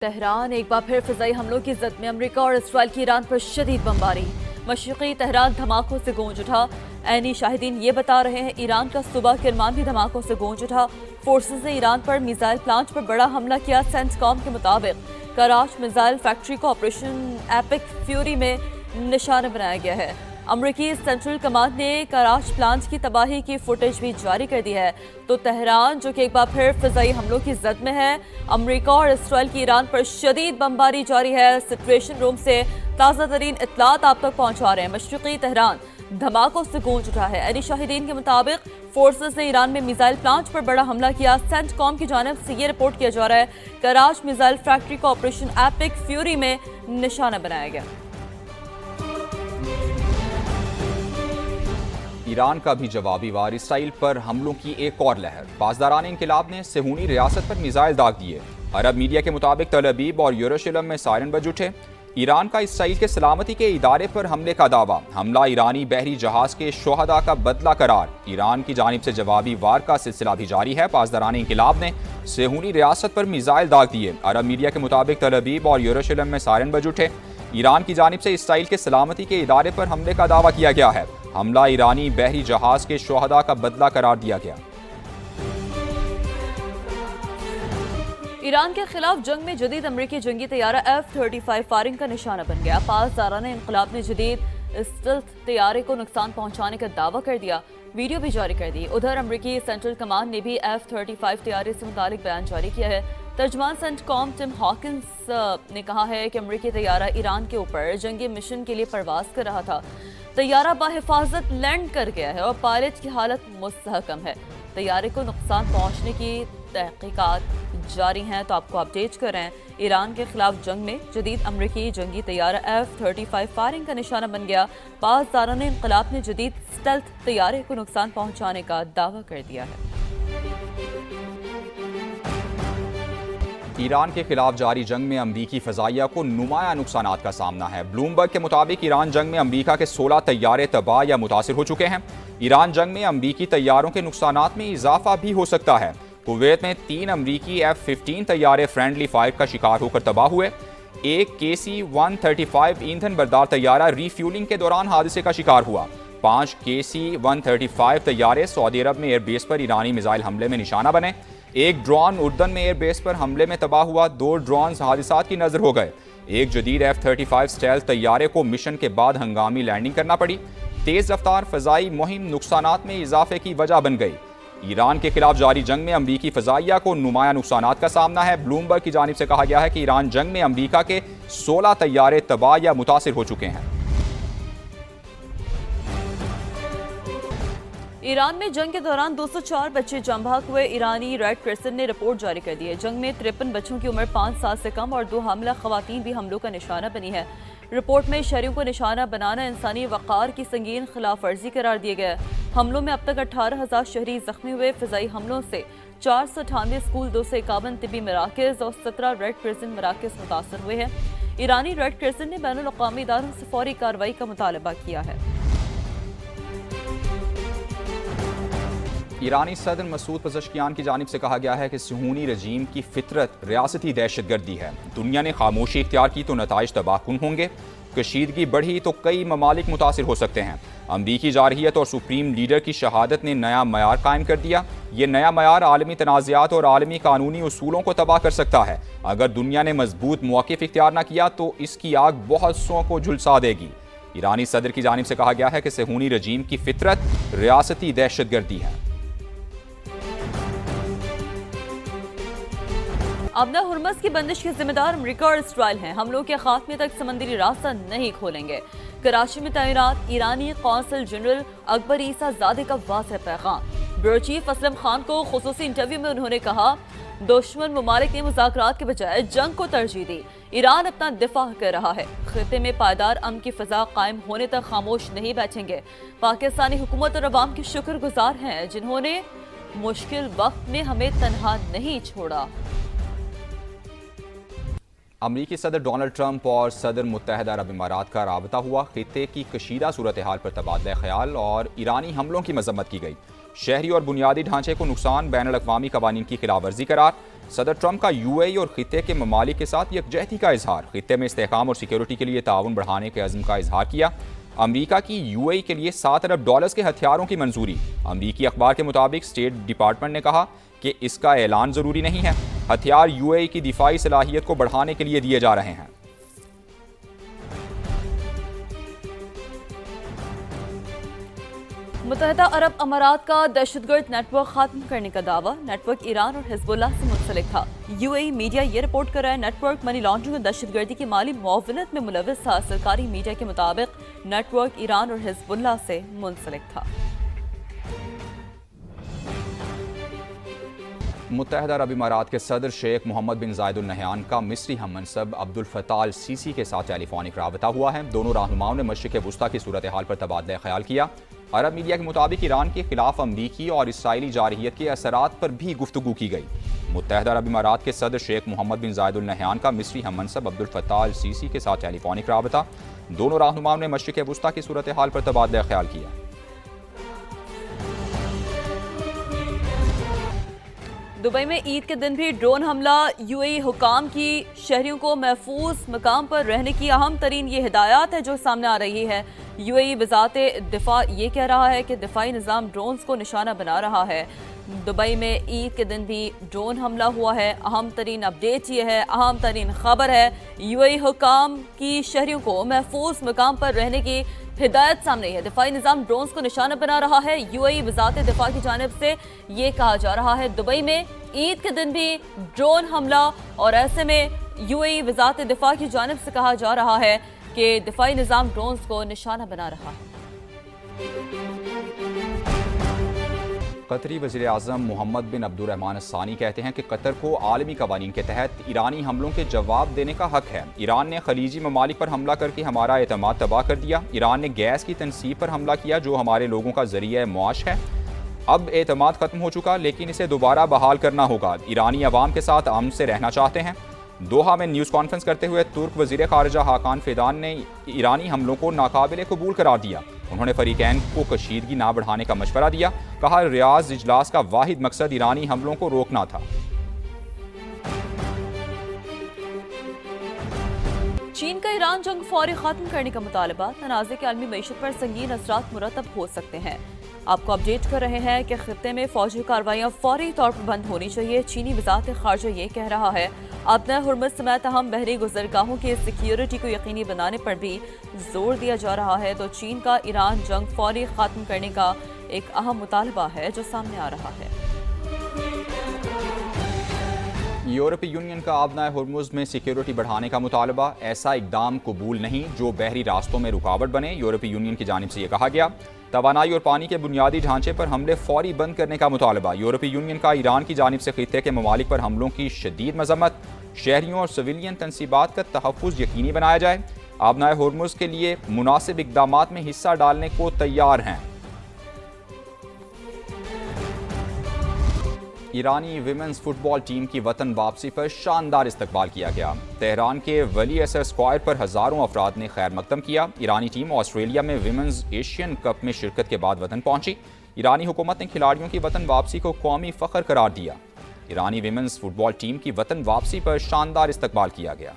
Tehran एक बार फिर फिजाई हमलों की जद में अमेरिका और इसराइल की ईरान पर शदीद बमबारी। मशरक़ी तेहरान धमाकों से गूंज उठा। ऐनी शाहिदीन ये बता रहे हैं ईरान का सुबह किरमान भी धमाकों से गूंज उठा। फोर्सेज ने ईरान पर मिसाइल प्लांट पर बड़ा हमला किया। सेंटकॉम के मुताबिक कराच मिसाइल फैक्ट्री को ऑपरेशन एपिक फ्यूरी में निशाना बनाया गया है। अमरीकी सेंट्रल कमांड ने कराच प्लांट की तबाही की फुटेज भी जारी कर दी है। तो तेहरान जो कि एक बार फिर फिजाई हमलों की जद में है, अमरीका और इसराइल की ईरान पर शदीद बमबारी जारी है। सिचुएशन रूम से ताज़ा तरीन इत्तलात आप तक पहुंचा रहे हैं। मशरक़ी तेहरान धमाकों से गूंज उठा है। ऐनी शाहिदीन के मुताबिक फोर्सेस ने ईरान में मिसाइल प्लांट पर बड़ा हमला किया। सेंटकॉम की जानिब से ये रिपोर्ट किया जा रहा है कराच मिसाइल फैक्ट्री को ऑपरेशन एपिक फ्यूरी में निशाना बनाया गया। ईरान का भी जवाबी वार इसराइल पर हमलों की एक और लहर। पासदारान इंकिलाब ने सेहूनी रियासत पर मिसाइल दाग दिए। अरब मीडिया के मुताबिक तल अबीब और यरूशलेम में सायरन बज उठे। ईरान का इसराइल के सलामती के इदारे पर हमले का दावा। हमला ईरानी बहरी जहाज के शोहदा का बदला करार। ईरान की जानिब से जवाबी वार का सिलसिला भी जारी है। पासदारान इंकिलाब ने सेहूनी रियासत पर मिसाइल दाग दिए। अरब मीडिया के मुताबिक तल अबीब और यरूशलेम में सायरन बज उठे। ईरान की जानिब से इसराइल के सलामती के इदारे पर हमले का दावा किया गया है। हमला ईरानी बहरी जहाज के शोहदा का बदला करार दिया गया। ईरान के खिलाफ जंग में जदीद अमरीकी जंगी तैयारा F-35 फायरिंग का निशाना बन गया। पासदारान इंक़िलाब ने जदीद स्टेल्थ तैयारे को नुकसान पहुंचाने का दावा कर दिया, वीडियो भी जारी कर दी। उधर अमरीकी सेंट्रल कमांड ने भी F-35 तैयारे से मुतालिक बयान जारी किया है। तर्जमान सेंटकॉम टिम हॉकिंस ने कहा है कि अमरीकी तैयारा ईरान के ऊपर जंगी मिशन के लिए परवाज कर रहा था। तैयारा बाहिफाजत लैंड कर गया है और पायलट की हालत मुस्तहकम है। तैयारे को नुकसान पहुंचने की तहकीकात जारी हैं। तो आपको अपडेट कर रहे हैं, ईरान के खिलाफ जंग में जदीद अमरीकी जंगी तैयारा F-35 फायरिंग का निशाना बन गया। पासदारान इंक़िलाब ने जदीद स्टेल्थ तैयारे को नुकसान पहुंचाने का दावा कर दिया है। ईरान के खिलाफ जारी जंग में अमरीकी फ़ज़ाइया को नुमाया नुकसानात का सामना है। ब्लूमबर्ग के मुताबिक ईरान जंग में अमरीका के 16 तैयारे तबाह या मुतासिर हो चुके हैं। ईरान जंग में अमरीकी तैयारों के नुकसानात में इजाफा भी हो सकता है। कुवैत में 3 अमरीकी F-15 तैयारे फ्रेंडली फायर का शिकार होकर तबाह हुए। एक KC-135 ईंधन बरदार तैयारा रीफ्यूलिंग के दौरान हादसे का शिकार हुआ। 5 KC-135 तैयारे सऊदी अरब में एयरबेस पर ईरानी मिसाइल हमले में निशाना बने। एक ड्रोन उर्दन में एयरबेस पर हमले में तबाह हुआ। 2 ड्रोन हादसात की नजर हो गए। एक जदीद F-35 स्टेल्थ तैयारे को मिशन के बाद हंगामी लैंडिंग करना पड़ी। तेज रफ्तार फ़ज़ाई मुहिम नुकसानात में इजाफे की वजह बन गई। ईरान के खिलाफ जारी जंग में अमरीकी फ़ज़ाइया को नुमाया नुकसानात का सामना है। ब्लूमबर्ग की जानिब से कहा गया है कि ईरान जंग में अमरीका के 16 तैयारे तबाह या मुतासिर हो चुके हैं। ईरान में जंग के दौरान 204 बच्चे जान भाग हुए। ईरानी रेड क्रिसेंट ने रिपोर्ट जारी कर दी है। जंग में 53 बच्चों की उम्र 5 साल से कम और 2 हामिला खवातीन भी हमलों का निशाना बनी है। रिपोर्ट में शहरियों को निशाना बनाना इंसानी वक़ार की संगीन खिलाफ वर्जी करार दिया गया है। हमलों में अब तक 18,000 शहरी जख्मी हुए। फिजाई हमलों से 498 स्कूल, 251 तिबी मराकज़ और 17 रेड क्रिसेंट मराकज़ मुतासर हुए हैं। ईरानी रेड क्रिसेंट ने बैनुल अक़वामी इदारों से फौरी कार्रवाई का मुतालबा किया है। ईरानी सदर मसूद पज़ेश्कियान की जानिब से कहा गया है कि सेहूनी रजीम की फितरत रियासती दहशतगर्दी है। दुनिया ने खामोशी इख्तियार की तो नताइज तबाहकुन होंगे। कशीदगी बढ़ी तो कई ममालिक मुतासिर हो सकते हैं। अमरीकी जारहियत और सुप्रीम लीडर की शहादत ने नया मयार कायम कर दिया। ये नया मयार आलमी तनाज़ात और आलमी कानूनी उसूलों को तबाह कर सकता है। अगर दुनिया ने मजबूत मौक़िफ़ इख्तियार न किया तो इसकी आग बहुत सौ को झुलसा देगी। ईरानी सदर की जानिब से कहा गया है कि सेहूनी रजीम की फितरत रियासती दहशतगर्दी है। अबना हुर्मस की बंदिश के जिम्मेदार अमरीका और इसराइल हैं। हमलों के खात्मे तक समंदरी रास्ता नहीं खोलेंगे। कराची में तैनात ईरानी कौंसल जनरल अकबर ईसा ज़ादे का वाज़ेह पैगाम। ब्यूरो चीफ असलम खान को खुसूसी इंटरव्यू में उन्होंने कहा, दुश्मन ममालिक ने मुज़ाकरात के बजाय जंग को तरजीह दी। ईरान अपना दिफा कर रहा है। खित्ते में पायदार अमन की फ़ज़ा कायम होने तक खामोश नहीं बैठेंगे। पाकिस्तानी हुकूमत और अवाम के शुक्रगुजार हैं जिन्होंने मुश्किल वक्त में हमें तनहा नहीं छोड़ा। अमरीकी सदर डोनाल्ड ट्रंप और सदर मुत्तहदा अरब इमारात का राबता हुआ। खित्ते की कशीदा सूरत हाल पर तबादला ख्याल और ईरानी हमलों की मजम्मत की गई। शहरी और बुनियादी ढांचे को नुकसान, बैनुल अक़वामी कवानीन की खिलाफ वर्जी करार। सदर ट्रंप का UAE और खित्ते के ममालिक के साथ यकजहती का इजहार, खित्ते में इस्तेहकाम और सिक्योरिटी के लिए ताउन बढ़ाने के अज़्म का इजहार किया। अमरीका की UAE के लिए $7 अरब के हथियारों की मंजूरी। अमरीकी अखबार के मुताबिक स्टेट डिपार्टमेंट ने कहा कि इसका ऐलान ज़रूरी नहीं है। हथियार UAE की दिफाई सलाहियत को बढ़ाने के लिए दिए जा रहे हैं। मुत्तहिदा अरब अमारात का दहशतगर्द नेटवर्क खत्म करने का दावा। नेटवर्क ईरान और हिजबुल्लाह से मुंसलिक था। UAE मीडिया ये रिपोर्ट कर रहा है नेटवर्क मनी लॉन्ड्रिंग और दहशतगर्दी की माली मुआवनत में मुलव्वस था। सरकारी मीडिया के मुताबिक नेटवर्क ईरान और हिजबुल्लाह से मुंसलिक था। मुत्तहिदा अरब इमारात के सदर शेख मोहम्मद बिन जायद अल नहयान का मिस्री हम मनसब अब्दुल फत्ताह अल सीसी के साथ टेलीफोनिक राबता हुआ है। दोनों रहनुमाओं ने मशरिक़ वुस्ता की सूरत हाल पर तबादला ख्याल किया। अरब मीडिया के मुताबिक ईरान के खिलाफ अमरीकी और इसराइली जारहियत के असरात पर भी गुफ्तगू की गई। मुत्तहिदा अरब इमारात के सदर शेख मोहम्मद बिन जायद अल नहयान का मिस्री हम मनसब अब्दुल फत्ताह अल सीसी के साथ टेलीफोनिक राबता। दोनों रहनुमाओं ने मशरिक़ वुस्ता की सूरत हाल पर तबादला ख्याल किया। दुबई में ईद के दिन भी ड्रोन हमला। UAE हुकाम की शहरियों को महफूज मकाम पर रहने की अहम तरीन ये हिदायत है जो सामने आ रही है। UAE वज़ारत दिफा ये कह रहा है कि दिफाई निज़ाम ड्रोन्स को निशाना बना रहा है। दुबई में ईद के दिन भी ड्रोन हमला हुआ है। अहम तरीन अपडेट ये है, अहम तरीन खबर है, UAE हुकाम की शहरियों को महफूज मकाम पर रहने की हिदायत सामने है। दिफाई निज़ाम ड्रोन्स को निशाना बना रहा है। UAE वज़ारत दिफा की जानिब से ये कहा जा रहा है दुबई में ईद के दिन भी ड्रोन हमला, और ऐसे में UAE वज़ारत दिफा की जानिब से कहा जा रहा है कि दिफाई निज़ाम ड्रोन्स को निशाना बना रहा है। कतरी वज़ीर आज़म मोहम्मद बिन अब्दुर्रहमान अस्सानी कहते हैं कि कतर को आलमी कवानीन के तहत ईरानी हमलों के जवाब देने का हक है। ईरान ने खलीजी ममालिक पर हमला करके हमारा एतमाद तबाह कर दिया। ईरान ने गैस की तनसीब पर हमला किया जो हमारे लोगों का ज़रिया मुआश है। अब एतमाद ख़त्म हो चुका, लेकिन इसे दोबारा बहाल करना होगा। ईरानी अवाम के साथ अमन से रहना चाहते हैं। दोहा में न्यूज़ कॉन्फ्रेंस करते हुए तुर्क वज़ीर ख़ारिजा हाकान फिदान ने ईरानी हमलों को नाकाबिल कबूल करार दिया। उन्होंने फ़रीक़ैन को कशीदगी ना बढ़ाने का मशवरा दिया। कहा रियाज़ इजलास का वाहिद मकसद ईरानी हमलों को रोकना था। चीन का ईरान जंग फौरी खत्म करने का मुतालबा। तनाज़े के आलमी मईशत पर संगीन असरात मुरतब हो सकते हैं। आपको अपडेट कर रहे हैं कि खित्ते में फौजी कार्रवाइयाँ फौरी तौर पर बंद होनी चाहिए। चीनी वज़ारत ख़ारिजा ये कह रहा है। अपना हुर्मुज़ समेत अहम बहरी गुज़रगाहों की सिक्योरिटी को यकीनी बनाने पर भी जोर दिया जा रहा है। तो चीन का ईरान जंग फौरी ख़त्म करने का एक अहम मुतालबा है जो सामने आ रहा है। यूरोपीय यूनियन का आबनाए हुर्मुज़ में सिक्योरिटी बढ़ाने का मुतालबा। ऐसा इकदाम कबूल नहीं जो बहरी रास्तों में रुकावट बने। यूरोपीय यूनियन की जानिब से यह कहा गया। तवानाई और पानी के बुनियादी ढांचे पर हमले फौरी बंद करने का मुतालबा। यूरोपीय यूनियन का ईरान की जानिब से खित्ते के ममालिक पर हमलों की शदीद मजम्मत। शहरियों और सिविलियन तनसीबात का तहफ़्फ़ुज़ यकीनी बनाया जाए। आबनाए हुर्मुज़ के लिए मुनासिब इक़दामात में हिस्सा डालने को तैयार हैं। ईरानी विमेंस फुटबॉल टीम की वतन वापसी पर शानदार इस्तकबाल किया गया। तेहरान के वली असर स्क्वायर पर हज़ारों अफराद ने खैर मकदम किया। ईरानी टीम ऑस्ट्रेलिया में विमेंस एशियन कप में शिरकत के बाद वतन पहुंची। ईरानी हुकूमत ने खिलाड़ियों की वतन वापसी को कौमी फ़ख्र करार दिया। ईरानी विमेंस फुटबॉल टीम की वतन वापसी पर शानदार इस्तकबाल किया गया।